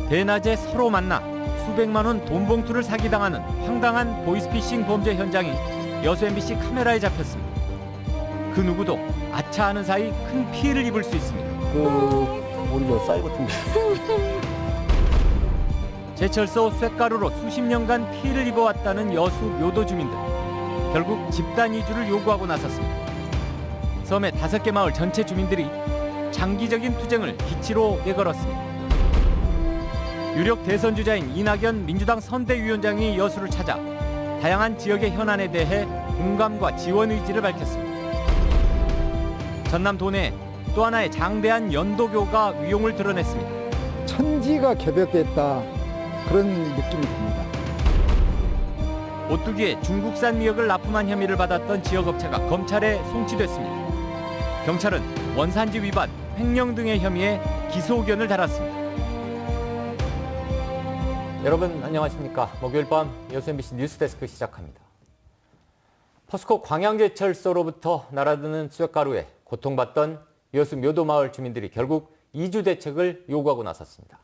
대낮에 서로 만나 수백만 원 돈 봉투를 사기당하는 황당한 보이스피싱 범죄 현장이 여수 MBC 카메라에 잡혔습니다. 그 누구도 아차하는 사이 큰 피해를 입을 수 있습니다. 우리가 사이버 팀. 제철소 쇳가루로 수십 년간 피해를 입어왔다는 여수 묘도 주민들. 결국 집단 이주를 요구하고 나섰습니다. 섬의 5개 마을 전체 주민들이 장기적인 투쟁을 기치로 내걸었습니다. 유력 대선 주자인 이낙연 민주당 선대위원장이 여수를 찾아 다양한 지역의 현안에 대해 공감과 지원 의지를 밝혔습니다. 전남 도내에 또 하나의 장대한 연도교가 위용을 드러냈습니다. 천지가 개벽됐다. 그런 느낌이 듭니다. 오뚜기에 중국산 미역을 납품한 혐의를 받았던 지역업체가 검찰에 송치됐습니다. 경찰은 원산지 위반, 횡령 등의 혐의에 기소 의견을 달았습니다. 여러분 안녕하십니까. 목요일 밤 여수 MBC 뉴스데스크 시작합니다. 포스코 광양제철소로부터 날아드는 쇳가루에 고통받던 여수 묘도마을 주민들이 결국 이주 대책을 요구하고 나섰습니다.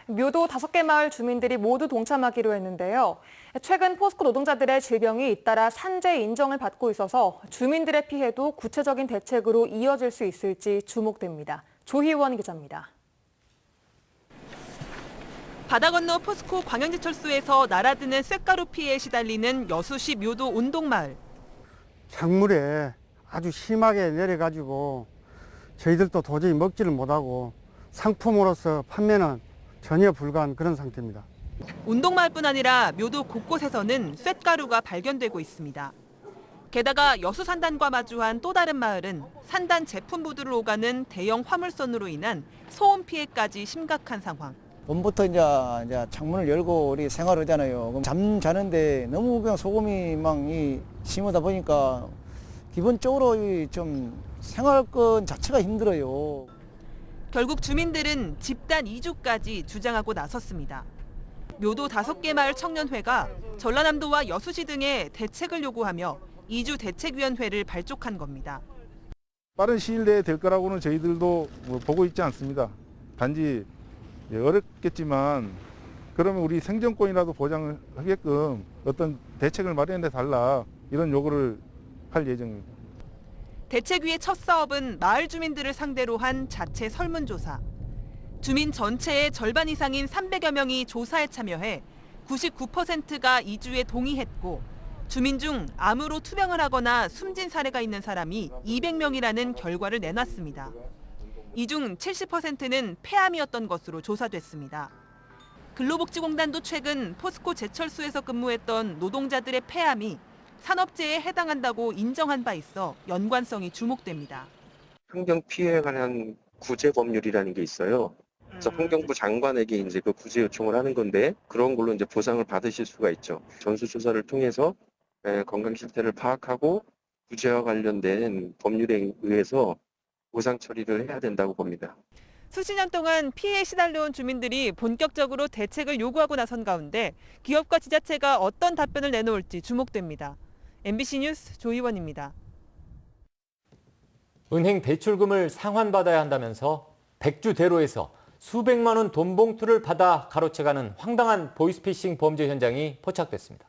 묘도 5개 마을 주민들이 모두 동참하기로 했는데요. 최근 포스코 노동자들의 질병이 잇따라 산재 인정을 받고 있어서 주민들의 피해도 구체적인 대책으로 이어질 수 있을지 주목됩니다. 조희원 기자입니다. 바다 건너 포스코 광양제철소에서 날아드는 쇳가루 피해에 시달리는 여수시 묘도 운동마을. 작물에 아주 심하게 내려가지고 저희들도 도저히 먹지를 못하고 상품으로서 판매는 전혀 불가한 그런 상태입니다. 운동마을뿐 아니라 묘도 곳곳에서는 쇳가루가 발견되고 있습니다. 게다가 여수 산단과 마주한 또 다른 마을은 산단 제품 부두를 오가는 대형 화물선으로 인한 소음 피해까지 심각한 상황. 봄부터 이제 창문을 열고 우리 생활을 하잖아요. 그럼 잠 자는데 너무 그냥 소음이 막 심하다 보니까 기본적으로 좀 생활권 자체가 힘들어요. 결국 주민들은 집단 이주까지 주장하고 나섰습니다. 묘도 5개 마을 청년회가 전라남도와 여수시 등에 대책을 요구하며 이주대책위원회를 발족한 겁니다. 빠른 시일 내에 될 거라고는 저희들도 보고 있지 않습니다. 단지 어렵겠지만 그러면 우리 생존권이라도 보장을 하게끔 어떤 대책을 마련해 달라 이런 요구를 할 예정입니다. 대책위의 첫 사업은 마을 주민들을 상대로 한 자체 설문조사. 주민 전체의 절반 이상인 300여 명이 조사에 참여해 99%가 이주에 동의했고 주민 중 암으로 투병을 하거나 숨진 사례가 있는 사람이 200명이라는 결과를 내놨습니다. 이 중 70%는 폐암이었던 것으로 조사됐습니다. 근로복지공단도 최근 포스코 제철소에서 근무했던 노동자들의 폐암이 산업재해에 해당한다고 인정한 바 있어 연관성이 주목됩니다. 환경 피해에 관한 구제 법률이라는 게 있어요. 그래서 환경부 장관에게 이제 그 구제 요청을 하는 건데 그런 걸로 이제 보상을 받으실 수가 있죠. 전수조사를 통해서 건강 실태를 파악하고 구제와 관련된 법률에 의해서 보상 처리를 해야 된다고 봅니다. 수십 년 동안 피해에 시달려온 주민들이 본격적으로 대책을 요구하고 나선 가운데 기업과 지자체가 어떤 답변을 내놓을지 주목됩니다. MBC 뉴스 조희원입니다. 은행 대출금을 상환받아야 한다면서 백주대로에서 수백만 원 돈 봉투를 받아 가로채가는 황당한 보이스피싱 범죄 현장이 포착됐습니다.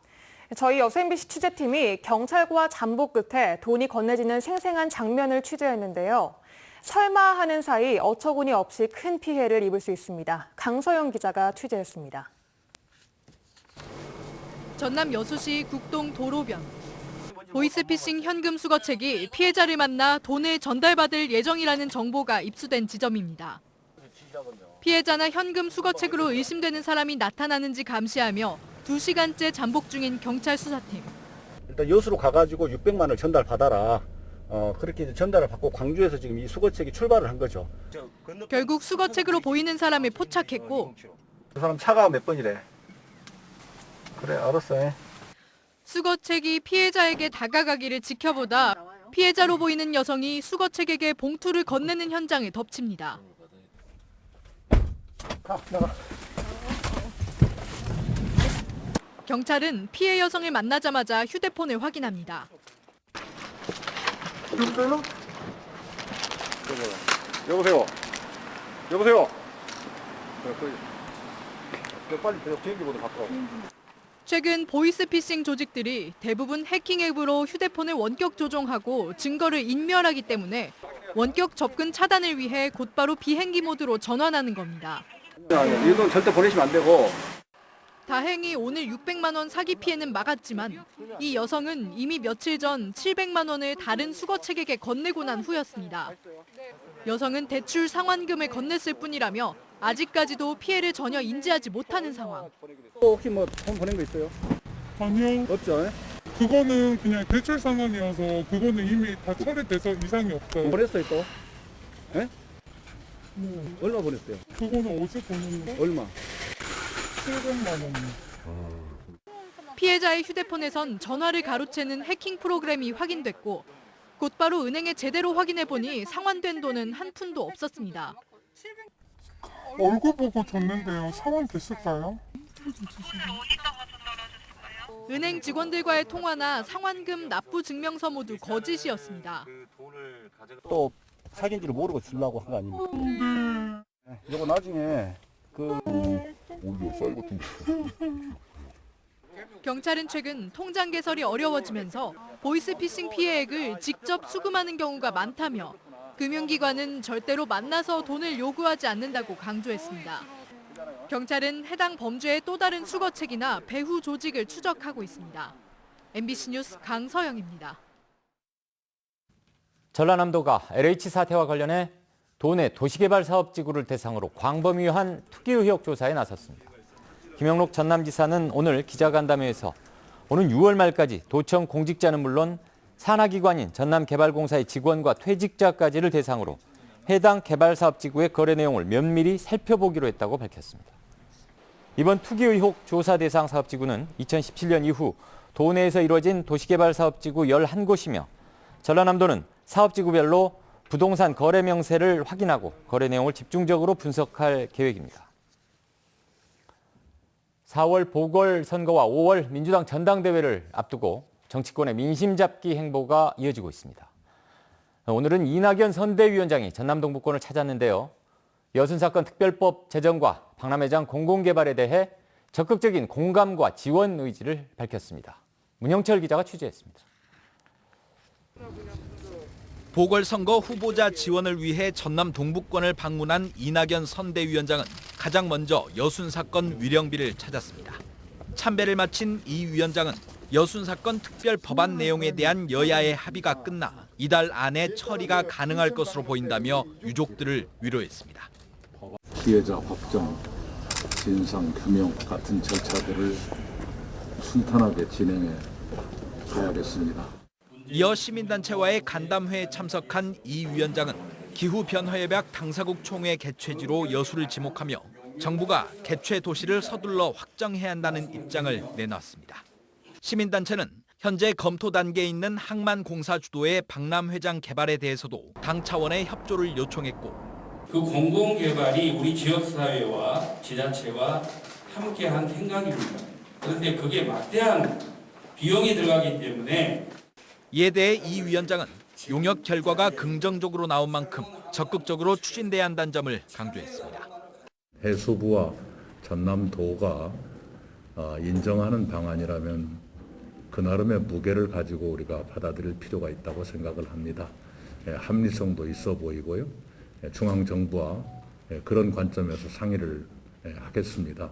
저희 여수 MBC 취재팀이 경찰과 잠복 끝에 돈이 건네지는 생생한 장면을 취재했는데요. 설마 하는 사이 어처구니 없이 큰 피해를 입을 수 있습니다. 강서영 기자가 취재했습니다. 전남 여수시 국동 도로변. 보이스피싱 현금 수거책이 피해자를 만나 돈을 전달받을 예정이라는 정보가 입수된 지점입니다. 피해자나 현금 수거책으로 의심되는 사람이 나타나는지 감시하며 2시간째 잠복 중인 경찰 수사팀. 일단 여수로 가가지고 600만 원을 전달받아라. 그렇게 전달을 받고 광주에서 지금 이 수거책이 출발을 한 거죠. 결국 수거책으로 보이는 사람을 포착했고 그 사람 차가 몇 번이래. 그래 알았어. 수거책이 피해자에게 다가가기를 지켜보다 피해자로 보이는 여성이 수거책에게 봉투를 건네는 현장을 덮칩니다. 가, 나가. 경찰은 피해 여성을 만나자마자 휴대폰을 확인합니다. 여보세요. 여보세요. 빨리 비행기보드 바꿔. 최근 보이스피싱 조직들이 대부분 해킹 앱으로 휴대폰을 원격 조종하고 증거를 인멸하기 때문에 원격 접근 차단을 위해 곧바로 비행기 모드로 전환하는 겁니다. 이 돈 절대 보내시면 안 되고. 다행히 오늘 600만 원 사기 피해는 막았지만 이 여성은 이미 며칠 전 700만 원을 다른 수거책에게 건네고 난 후였습니다. 여성은 대출 상환금을 건넸을 뿐이라며 아직까지도 피해를 전혀 인지하지 못하는 상황. 혹시 뭐 돈 보낸 거 있어요? 아니요. 없죠? 그거는 그냥 대출 상환이어서 그거는 이미 다 처리돼서 이상이 없어요. 보냈어요 또? 예? 얼마 보냈어요? 그거는 어제 보냈는데 얼마? 700만 원. 피해자의 휴대폰에선 전화를 가로채는 해킹 프로그램이 확인됐고 곧바로 은행에 제대로 확인해보니 상환된 돈은 한 푼도 없었습니다. 얼굴 보고 줬는데요. 상환됐을까요? 은행 직원들과의 통화나 상환금 납부 증명서 모두 거짓이었습니다. 또 사기인지를 모르고 주려고 한 거 아닙니까? 이거 나중에 경찰은 최근 통장 개설이 어려워지면서 보이스피싱 피해액을 직접 수금하는 경우가 많다며 금융기관은 절대로 만나서 돈을 요구하지 않는다고 강조했습니다. 경찰은 해당 범죄의 또 다른 수거책이나 배후 조직을 추적하고 있습니다. MBC 뉴스 강서영입니다. 전라남도가 LH 사태와 관련해 도내 도시개발 사업지구를 대상으로 광범위한 투기 의혹 조사에 나섰습니다. 김영록 전남지사는 오늘 기자간담회에서 오는 6월 말까지 도청 공직자는 물론 산하기관인 전남개발공사의 직원과 퇴직자까지를 대상으로 해당 개발사업지구의 거래 내용을 면밀히 살펴보기로 했다고 밝혔습니다. 이번 투기 의혹 조사 대상 사업지구는 2017년 이후 도내에서 이루어진 도시개발 사업지구 11곳이며 전라남도는 사업지구별로 부동산 거래 명세를 확인하고 거래 내용을 집중적으로 분석할 계획입니다. 4월 보궐선거와 5월 민주당 전당대회를 앞두고 정치권의 민심 잡기 행보가 이어지고 있습니다. 오늘은 이낙연 선대위원장이 전남 동부권을 찾았는데요. 여순사건 특별법 제정과 박람회장 공공개발에 대해 적극적인 공감과 지원 의지를 밝혔습니다. 문형철 기자가 취재했습니다. 보궐선거 후보자 지원을 위해 전남 동부권을 방문한 이낙연 선대위원장은 가장 먼저 여순사건 위령비를 찾았습니다. 참배를 마친 이 위원장은 여순사건 특별 법안 내용에 대한 여야의 합의가 끝나 이달 안에 처리가 가능할 것으로 보인다며 유족들을 위로했습니다. 피해자 확정, 진상 규명 같은 절차들을 순탄하게 진행해 가야겠습니다. 이어 시민단체와의 간담회에 참석한 이 위원장은 기후변화협약 당사국 총회 개최지로 여수를 지목하며 정부가 개최 도시를 서둘러 확정해야 한다는 입장을 내놨습니다. 시민단체는 현재 검토 단계에 있는 항만공사 주도의 박람회장 개발에 대해서도 당 차원의 협조를 요청했고 그 공공개발이 우리 지역사회와 지자체와 함께한 생각입니다. 그런데 그게 막대한 비용이 들어가기 때문에 이에 대해 이 위원장은 용역 결과가 긍정적으로 나온 만큼 적극적으로 추진돼야 한다는 점을 강조했습니다. 해수부와 전남도가 인정하는 방안이라면 그 나름의 무게를 가지고 우리가 받아들일 필요가 있다고 생각을 합니다. 합리성도 있어 보이고요. 중앙정부와 그런 관점에서 상의를 하겠습니다.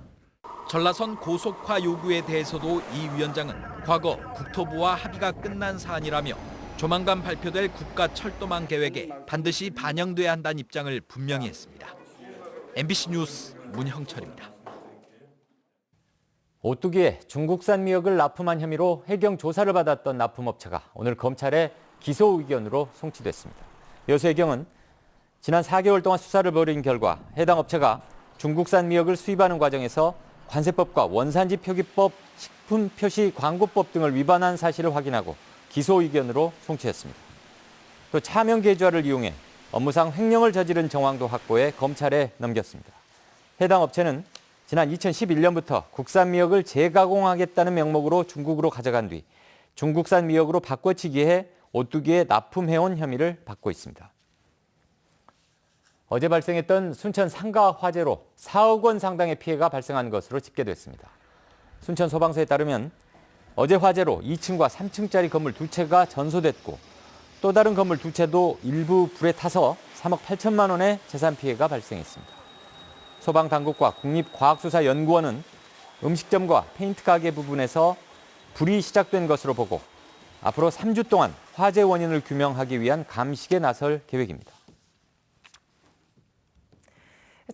전라선 고속화 요구에 대해서도 이 위원장은 과거 국토부와 합의가 끝난 사안이라며 조만간 발표될 국가철도망 계획에 반드시 반영돼야 한다는 입장을 분명히 했습니다. MBC 뉴스 문형철입니다. 오뚜기에 중국산 미역을 납품한 혐의로 해경 조사를 받았던 납품업체가 오늘 검찰에 기소 의견으로 송치됐습니다. 여수해경은 지난 4개월 동안 수사를 벌인 결과 해당 업체가 중국산 미역을 수입하는 과정에서 관세법과 원산지 표기법, 식품 표시 광고법 등을 위반한 사실을 확인하고 기소 의견으로 송치했습니다. 또 차명 계좌를 이용해 업무상 횡령을 저지른 정황도 확보해 검찰에 넘겼습니다. 해당 업체는 지난 2011년부터 국산 미역을 재가공하겠다는 명목으로 중국으로 가져간 뒤 중국산 미역으로 바꿔치기해 오뚜기에 납품해온 혐의를 받고 있습니다. 어제 발생했던 순천 상가 화재로 4억 원 상당의 피해가 발생한 것으로 집계됐습니다. 순천 소방서에 따르면 어제 화재로 2층과 3층짜리 건물 2채가 전소됐고 또 다른 건물 2채도 일부 불에 타서 3억 8천만 원의 재산 피해가 발생했습니다. 소방당국과 국립과학수사연구원은 음식점과 페인트 가게 부분에서 불이 시작된 것으로 보고 앞으로 3주 동안 화재 원인을 규명하기 위한 감식에 나설 계획입니다.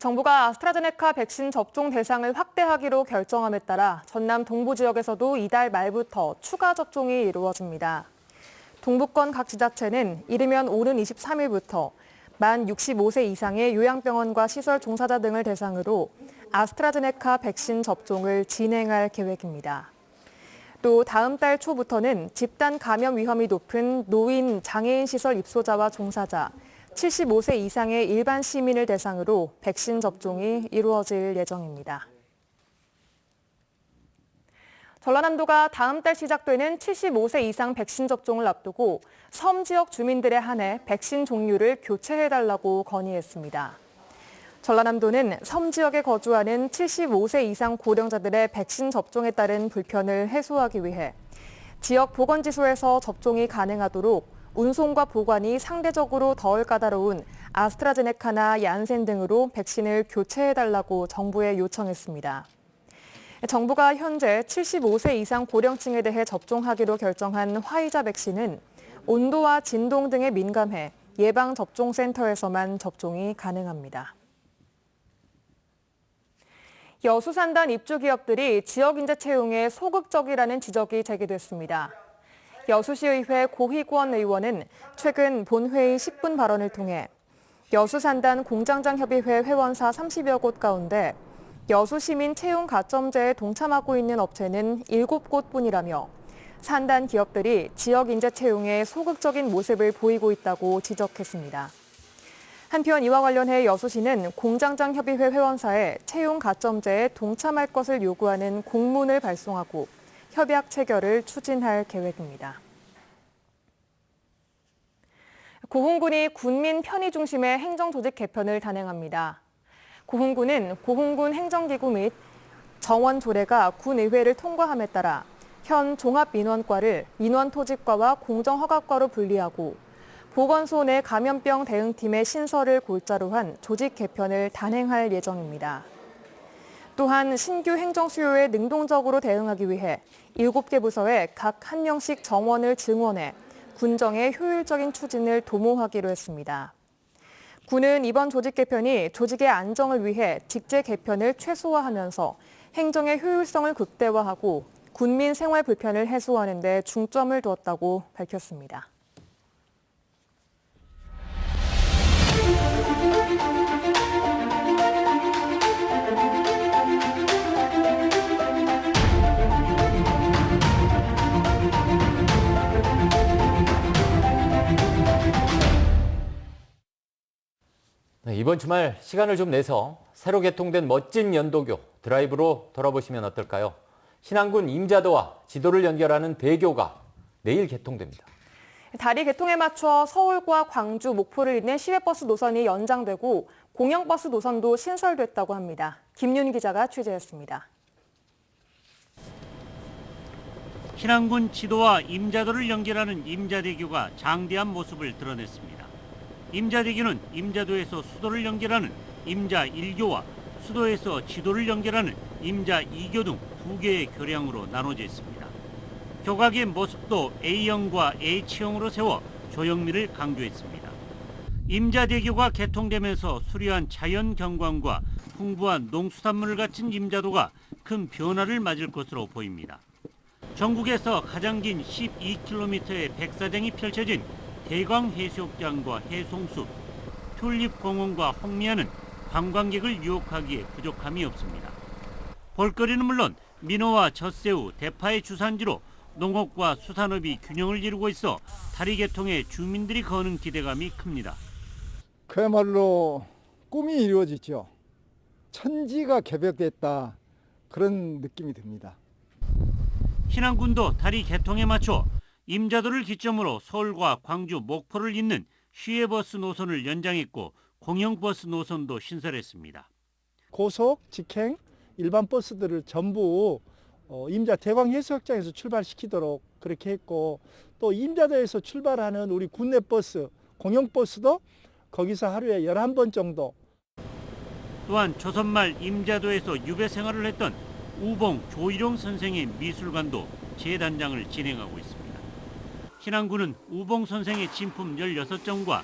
정부가 아스트라제네카 백신 접종 대상을 확대하기로 결정함에 따라 전남 동부 지역에서도 이달 말부터 추가 접종이 이루어집니다. 동부권 각 지자체는 이르면 오는 23일부터 만 65세 이상의 요양병원과 시설 종사자 등을 대상으로 아스트라제네카 백신 접종을 진행할 계획입니다. 또 다음 달 초부터는 집단 감염 위험이 높은 노인, 장애인 시설 입소자와 종사자, 75세 이상의 일반 시민을 대상으로 백신 접종이 이루어질 예정입니다. 전라남도가 다음 달 시작되는 75세 이상 백신 접종을 앞두고 섬 지역 주민들에 한해 백신 종류를 교체해달라고 건의했습니다. 전라남도는 섬 지역에 거주하는 75세 이상 고령자들의 백신 접종에 따른 불편을 해소하기 위해 지역 보건지소에서 접종이 가능하도록 운송과 보관이 상대적으로 덜 까다로운 아스트라제네카나 얀센 등으로 백신을 교체해달라고 정부에 요청했습니다. 정부가 현재 75세 이상 고령층에 대해 접종하기로 결정한 화이자 백신은 온도와 진동 등에 민감해 예방접종센터에서만 접종이 가능합니다. 여수산단 입주기업들이 지역인재 채용에 소극적이라는 지적이 제기됐습니다. 여수시의회 고희권 의원은 최근 본회의 10분 발언을 통해 여수산단 공장장협의회 회원사 30여 곳 가운데 여수시민 채용 가점제에 동참하고 있는 업체는 7곳뿐이라며 산단 기업들이 지역 인재 채용에 소극적인 모습을 보이고 있다고 지적했습니다. 한편 이와 관련해 여수시는 공장장협의회 회원사에 채용 가점제에 동참할 것을 요구하는 공문을 발송하고 협약 체결을 추진할 계획입니다. 고흥군이 군민 편의 중심의 행정조직 개편을 단행합니다. 고흥군은 고흥군 행정기구 및 정원 조례가 군의회를 통과함에 따라 현 종합민원과를 민원토지과와 공정허가과로 분리하고 보건소 내 감염병 대응팀의 신설을 골자로 한 조직 개편을 단행할 예정입니다. 또한 신규 행정 수요에 능동적으로 대응하기 위해 7개 부서에 각 1명씩 정원을 증원해 군정의 효율적인 추진을 도모하기로 했습니다. 군은 이번 조직 개편이 조직의 안정을 위해 직제 개편을 최소화하면서 행정의 효율성을 극대화하고 군민 생활 불편을 해소하는 데 중점을 두었다고 밝혔습니다. 네, 이번 주말 시간을 좀 내서 새로 개통된 멋진 연도교 드라이브로 돌아보시면 어떨까요? 신안군 임자도와 지도를 연결하는 대교가 내일 개통됩니다. 다리 개통에 맞춰 서울과 광주, 목포를 잇는 시외버스 노선이 연장되고 공영버스 노선도 신설됐다고 합니다. 김윤 기자가 취재했습니다. 신안군 지도와 임자도를 연결하는 임자대교가 장대한 모습을 드러냈습니다. 임자대교는 임자도에서 수도를 연결하는 임자 1교와 수도에서 지도를 연결하는 임자 2교 등 2개의 교량으로 나눠져 있습니다. 교각의 모습도 A형과 H형으로 세워 조형미를 강조했습니다. 임자대교가 개통되면서 수려한 자연 경관과 풍부한 농수산물을 갖춘 임자도가 큰 변화를 맞을 것으로 보입니다. 전국에서 가장 긴 12km의 백사장이 펼쳐진 대광해수욕장과 해송숲, 튤립공원과 홍미안은 관광객을 유혹하기에 부족함이 없습니다. 볼거리는 물론 민어와 젖새우, 대파의 주산지로 농업과 수산업이 균형을 이루고 있어 다리 개통에 주민들이 거는 기대감이 큽니다. 그야말로 꿈이 이루어지죠. 천지가 개벽됐다, 그런 느낌이 듭니다. 신안군도 다리 개통에 맞춰 임자도를 기점으로 서울과 광주, 목포를 잇는 시외버스 노선을 연장했고 공영버스 노선도 신설했습니다. 고속, 직행, 일반 버스들을 전부 임자 대광 해수욕장에서 출발시키도록 그렇게 했고, 또 임자도에서 출발하는 우리 국내 버스, 공영버스도 거기서 하루에 11번 정도. 또한 조선말 임자도에서 유배 생활을 했던 우봉 조일용 선생의 미술관도 재단장을 진행하고 있습니다. 신안군은 우봉 선생의 진품 16점과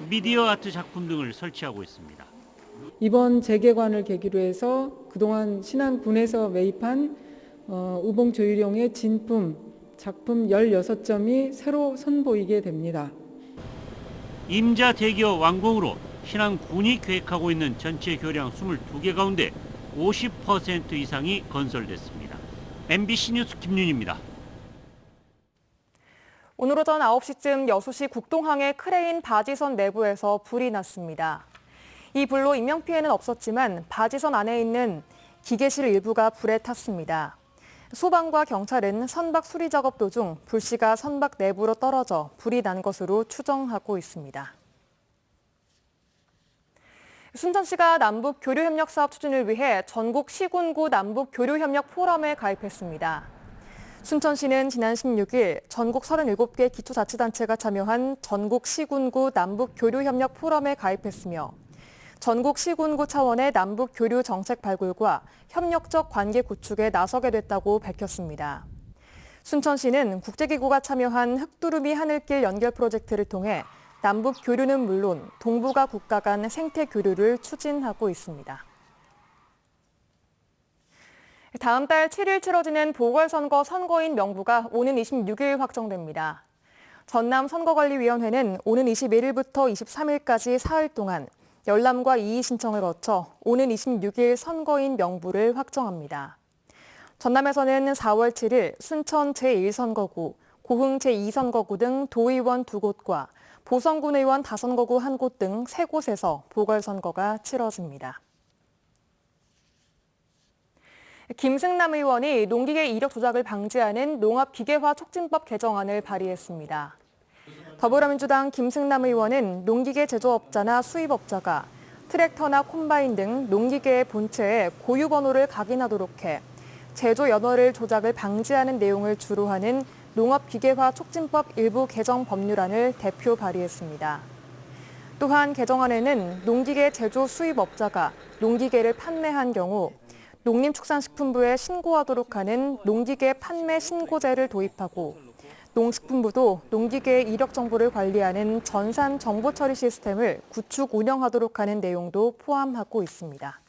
미디어 아트 작품 등을 설치하고 있습니다. 이번 재개관을 계기로 해서 그동안 신안군에서 매입한 우봉 조일용의 진품 작품 16점이 새로 선보이게 됩니다. 임자대교 완공으로 신안군이 계획하고 있는 전체 교량 22개 가운데 50% 이상이 건설됐습니다. MBC 뉴스 김윤입니다. 오늘 오전 9시쯤 여수시 국동항의 크레인 바지선 내부에서 불이 났습니다. 이 불로 인명피해는 없었지만 바지선 안에 있는 기계실 일부가 불에 탔습니다. 소방과 경찰은 선박 수리 작업 도중 불씨가 선박 내부로 떨어져 불이 난 것으로 추정하고 있습니다. 순천시가 남북 교류협력 사업 추진을 위해 전국 시군구 남북 교류협력 포럼에 가입했습니다. 순천시는 지난 16일 전국 37개 기초자치단체가 참여한 전국 시군구 남북 교류협력 포럼에 가입했으며 전국 시군구 차원의 남북 교류 정책 발굴과 협력적 관계 구축에 나서게 됐다고 밝혔습니다. 순천시는 국제기구가 참여한 흙두루미 하늘길 연결 프로젝트를 통해 남북 교류는 물론 동북아 국가 간 생태 교류를 추진하고 있습니다. 다음 달 7일 치러지는 보궐선거 선거인 명부가 오는 26일 확정됩니다. 전남선거관리위원회는 오는 21일부터 23일까지 사흘 동안 열람과 이의 신청을 거쳐 오는 26일 선거인 명부를 확정합니다. 전남에서는 4월 7일 순천 제1선거구, 고흥 제2선거구 등 도의원 2곳과 보성군 의원 5선거구 1곳 등 3곳에서 보궐선거가 치러집니다. 김승남 의원이 농기계 이력 조작을 방지하는 농업기계화 촉진법 개정안을 발의했습니다. 더불어민주당 김승남 의원은 농기계 제조업자나 수입업자가 트랙터나 콤바인 등 농기계의 본체에 고유 번호를 각인하도록 해 제조 연월을 조작을 방지하는 내용을 주로 하는 농업기계화 촉진법 일부 개정 법률안을 대표 발의했습니다. 또한 개정안에는 농기계 제조 수입업자가 농기계를 판매한 경우 농림축산식품부에 신고하도록 하는 농기계 판매 신고제를 도입하고 농식품부도 농기계의 이력 정보를 관리하는 전산 정보 처리 시스템을 구축 운영하도록 하는 내용도 포함하고 있습니다.